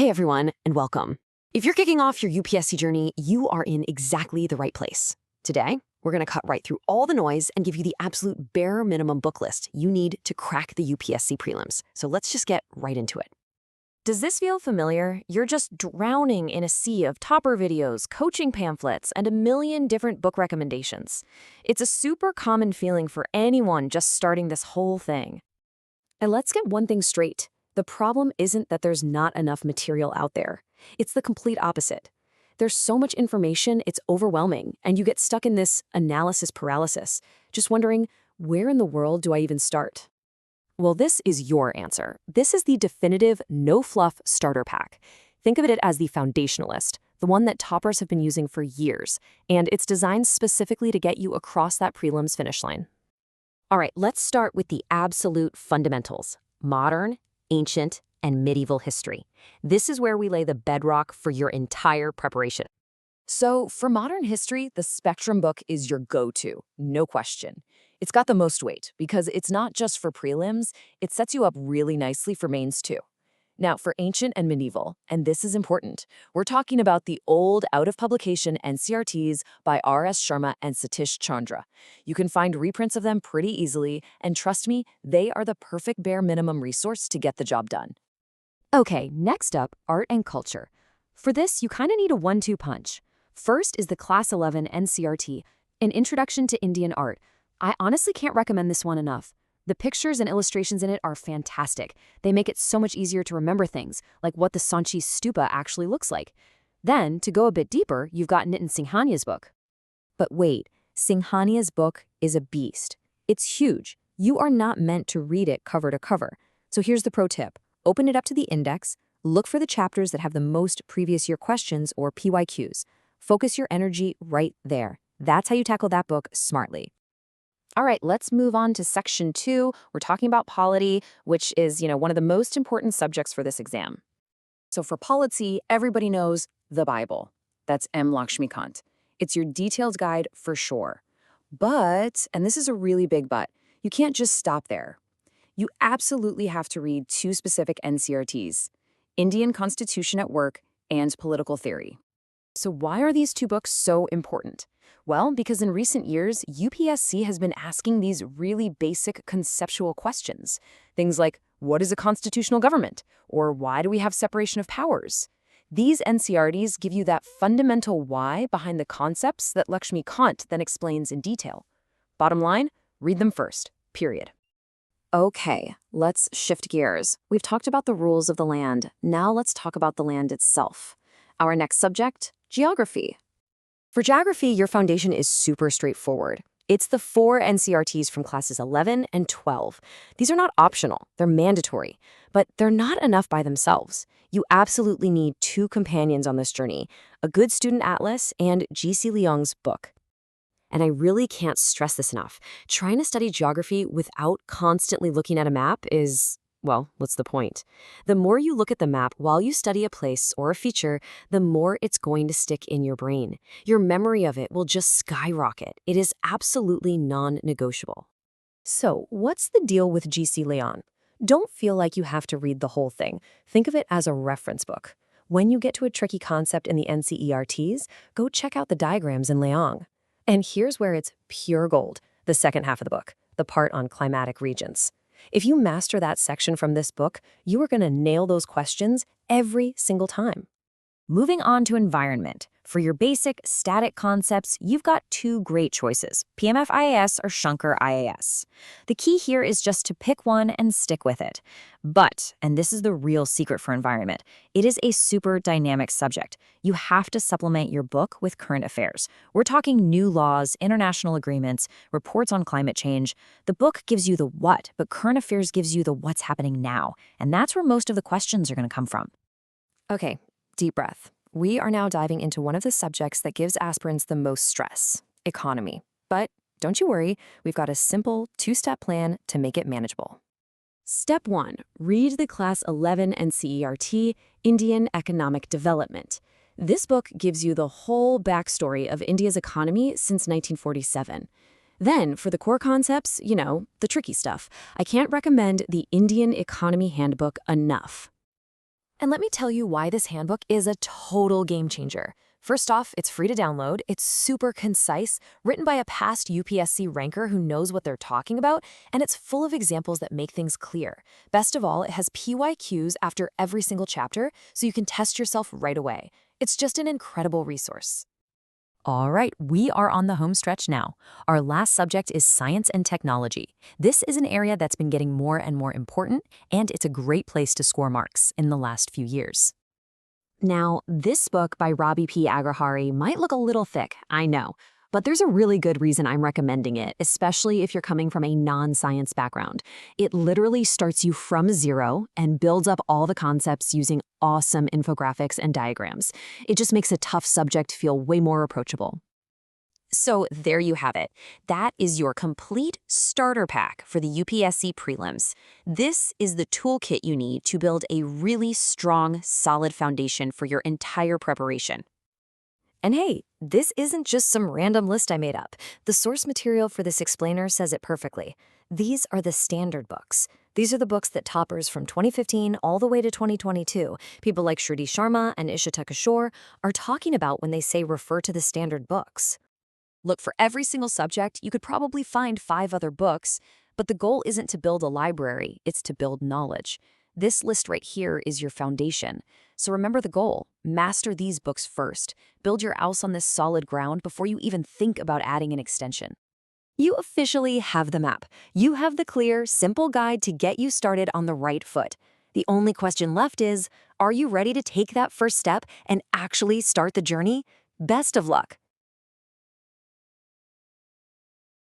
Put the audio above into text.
Hey everyone, and welcome. If you're kicking off your UPSC journey, you are in exactly the right place. Today, we're going to cut right through all the noise and give you the absolute bare minimum book list you need to crack the UPSC Prelims. So let's just get right into it. Does this feel familiar? You're just drowning in a sea of topper videos, coaching pamphlets, and a million different book recommendations. It's a super common feeling for anyone just starting this whole thing. And let's get one thing straight. The problem isn't that there's not enough material out there. It's the complete opposite. There's so much information, it's overwhelming, and you get stuck in this analysis paralysis, just wondering, where in the world do I even start? Well, this is your answer. This is the definitive, no-fluff starter pack. Think of it as the foundationalist, the one that toppers have been using for years, and it's designed specifically to get you across that prelims finish line. All right, let's start with the absolute fundamentals: modern, ancient, and medieval history. This is where we lay the bedrock for your entire preparation. So for modern history, the Spectrum book is your go-to, no question. It's got the most weight because it's not just for prelims, it sets you up really nicely for mains too. Now for ancient and medieval, and this is important, we're talking about the old out-of-publication NCERTs by R.S. Sharma and Satish Chandra. You can find reprints of them pretty easily, and trust me, they are the perfect bare minimum resource to get the job done. Okay, next up, art and culture. For this, you kind of need a 1-2 punch. First is the Class 11 NCERT, an introduction to Indian art. I honestly can't recommend this one enough. The pictures and illustrations in it are fantastic. They make it so much easier to remember things, like what the Sanchi Stupa actually looks like. Then, to go a bit deeper, you've got Nitin Singhania's book. But wait, Singhania's book is a beast. It's huge. You are not meant to read it cover to cover. So here's the pro tip. Open it up to the index, look for the chapters that have the most previous year questions or PYQs. Focus your energy right there. That's how you tackle that book smartly. All right, let's move on to section 2. We're talking about polity, which is, one of the most important subjects for this exam. So for polity, everybody knows the Bible. That's M. Lakshmikant. It's your detailed guide for sure. But, and this is a really big but, you can't just stop there. You absolutely have to read 2 specific NCERTs, Indian Constitution at Work and Political Theory. So why are these 2 books so important? Well, because in recent years, UPSC has been asking these really basic conceptual questions. Things like, what is a constitutional government? Or why do we have separation of powers? These NCERTs give you that fundamental why behind the concepts that Lakshmikant then explains in detail. Bottom line, read them first, period. Okay, let's shift gears. We've talked about the rules of the land. Now let's talk about the land itself. Our next subject, geography. For geography, your foundation is super straightforward. It's the 4 NCERTs from classes 11 and 12. These are not optional, they're mandatory, but they're not enough by themselves. You absolutely need 2 companions on this journey, a good student atlas and G.C. Leong's book. And I really can't stress this enough. Trying to study geography without constantly looking at a map is, well, what's the point? The more you look at the map while you study a place or a feature, the more it's going to stick in your brain. Your memory of it will just skyrocket. It is absolutely non-negotiable. So, what's the deal with G.C. Leong? Don't feel like you have to read the whole thing. Think of it as a reference book. When you get to a tricky concept in the NCERTs, go check out the diagrams in Leong. And here's where it's pure gold, the second half of the book, the part on climatic regions. If you master that section from this book, you are going to nail those questions every single time. Moving on to environment. For your basic static concepts, you've got 2 great choices, PMF IAS or Shankar IAS. The key here is just to pick one and stick with it. But, and this is the real secret for environment, it is a super dynamic subject. You have to supplement your book with current affairs. We're talking new laws, international agreements, reports on climate change. The book gives you the what, but current affairs gives you the what's happening now. And that's where most of the questions are going to come from. Okay, deep breath. We are now diving into one of the subjects that gives aspirants the most stress, economy. But don't you worry, we've got a simple 2-step plan to make it manageable. Step 1, read the Class 11 NCERT, Indian Economic Development. This book gives you the whole backstory of India's economy since 1947. Then, for the core concepts, the tricky stuff, I can't recommend the Indian Economy Handbook enough. And let me tell you why this handbook is a total game changer. First off, it's free to download, it's super concise, written by a past UPSC ranker who knows what they're talking about, and it's full of examples that make things clear. Best of all, it has PYQs after every single chapter, so you can test yourself right away. It's just an incredible resource. All right, we are on the home stretch now. Our last subject is science and technology. This is an area that's been getting more and more important, and it's a great place to score marks in the last few years. Now, this book by Robbie P. Agrahari might look a little thick, I know, but there's a really good reason I'm recommending it, especially if you're coming from a non-science background. It literally starts you from zero and builds up all the concepts using awesome infographics and diagrams. It just makes a tough subject feel way more approachable. So there you have it. That is your complete starter pack for the UPSC Prelims. This is the toolkit you need to build a really strong, solid foundation for your entire preparation. And hey, this isn't just some random list I made up. The source material for this explainer says it perfectly. These are the standard books. These are the books that toppers from 2015 all the way to 2022, people like Shruti Sharma and Ishita Kishore, are talking about when they say refer to the standard books. Look, for every single subject, you could probably find 5 other books, but the goal isn't to build a library, it's to build knowledge. This list right here is your foundation. So remember the goal. Master these books first. Build your house on this solid ground before you even think about adding an extension. You officially have the map. You have the clear, simple guide to get you started on the right foot. The only question left is, are you ready to take that first step and actually start the journey? Best of luck.